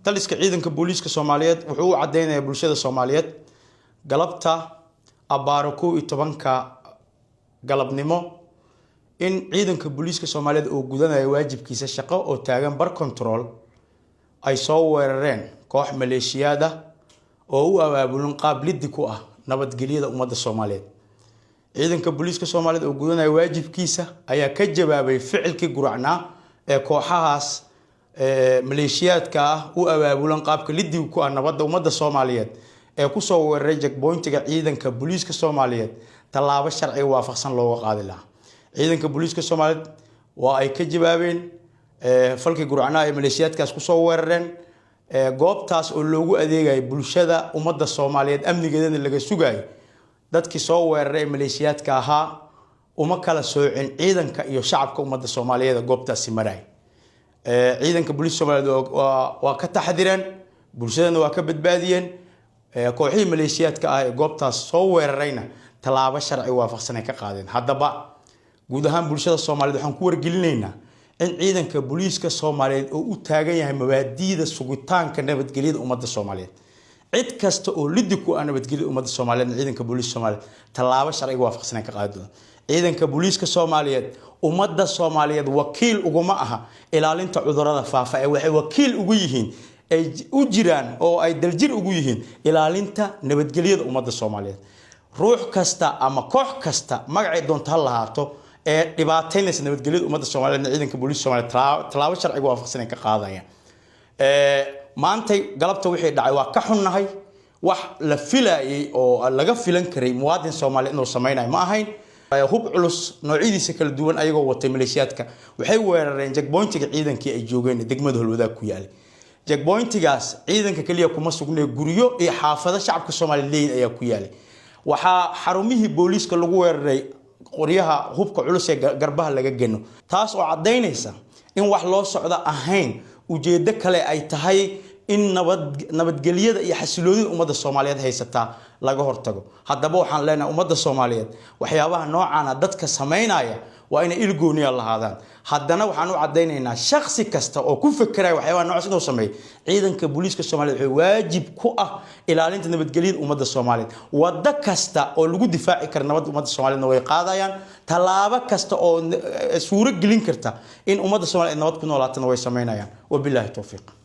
taliska ciidanka booliiska Soomaaliyeed wuxuu u cadeynayaa bulshada Soomaaliyeed galabta abaaro 12 galabnimo in ciidanka booliiska Soomaaliyeed oo gudanayo waajibkiisa shaqo oo taagan bar control ay soo weerareen koox maleeshiyada oo u abaabulin qaab liddi ku ah nabadgelyada ummadda Soomaaliyeed. ciidanka booliiska Soomaaliyeed oo gudanayo waajibkiisa ayaa ka jawaabay ficilkii guracnaa ee kooxahaas maleeshiyadka ah u abaabulan qaabka liddi ku ah nabadda ummadda Soomaaliyeed ee ku soo weeraray checkpointiga ciidanka booliiska Soomaaliyeed talaabo sharci waafaqsan looga qaadi lahaa. ciidanka booliiska Soomaaliyeed waa ay ka jawaabeen falkii guracnaa ee maleeshiyadkaas ku soo weerareen goobtaas oo loogu adeegay bulshada ummadda Soomaaliyeed amnigeedana laga sugay dadkii soo weeraray maleeshiyadka ahaa uma kala soocin ciidanka iyo shacabka ummadda Soomaaliyeed goobtaas maray. ciidanka booliiska Soomaaliyeed waa ka taxadireen bulshadana waa ka badbaadiyeen kooxihii maleeshiyadka ah ee goobtaas soo weerarayna talaabo sharci waafaqsan ay ka qaadeen. haddaba guud ahaan bulshada Soomaaliyeed waxaan ku wargelinaynaa in ciidanka booliiska Soomaaliyeed oo u taagan yahay mabaadi'da sugitaanka nabadgelyada ummadda Soomaaliyeed cid kasta oo liddi ku ah nabadgelyada ummadda Soomaaliyeed ciidanka booliiska Soomaaliyeed talaabo sharci waafaqsan ay ka qaadi doonaan. ciidanka booliiska Soomaaliyeed ummadda Soomaaliyeed wakiil uguma aha ilaalinta cudurrada faafa ee waxay wakiil ugu yihiin ay u jiraan oo ay daljir ugu yihiin ilaalinta nabadgelyada ummadda Soomaaliyeed. ruux kasta ama koox kasta magacay doonta lahaato ee dhibaataynaysa nabadgelyada ummadda Soomaaliyeed ciidanka booliiska Soomaaliyeed talaabo sharci waafaqsan ay ka qaadayaan. maanta galabta wixii dhacay waa ka xunnahay wax la filayay oo laga filan karay muwaadin Soomaaliyeed inuu sameeyo ma ahayn. hub culus noocyadiisa kala duwan ayagoo watay maleeshiyadka waxay weerareen checkpointiga ciidankii ay joogeen degmada Holwadaag ku yaal. checkpointigaas ciidanka kaliya kuma sugnay guriyo iyo xaafado shacabka Soomaaliyeed ayaa ku yaal. waxaa xarumihii booliiska lagu weeraray qoryaha hubka culus ee garbaha laga gano taas oo cadeynaysa in wax loo socdo ahayn ujeedo kale ay tahay in nabadgelyada iyo xasiloonida ummadda Soomaaliyeed haysata laga hortago. haddaba waxaan leenahay ummadda Soomaaliyeed waxyaabaha noocan ah dadka sameynaya waa in il gooniya lahaadaan. haddana waxaan u cadeynaynaa shakhsi kasta oo ku fikiray waxyaabaha noocaas inuu sameeyo ciidanka booliiska Soomaaliyeed wuxuu waajib ku ah ilaalinta nabadgelyada ummadda Soomaaliyeed. wada kasta oo lagu difaaci karo nabadda ummadda Soomaaliyeed way qaadayaan. talaabo kasta oo suuro gelin karta in ummadda Soomaaliyeed nabad ku noolaato way sameynayaan. wabillahi tawfiiq.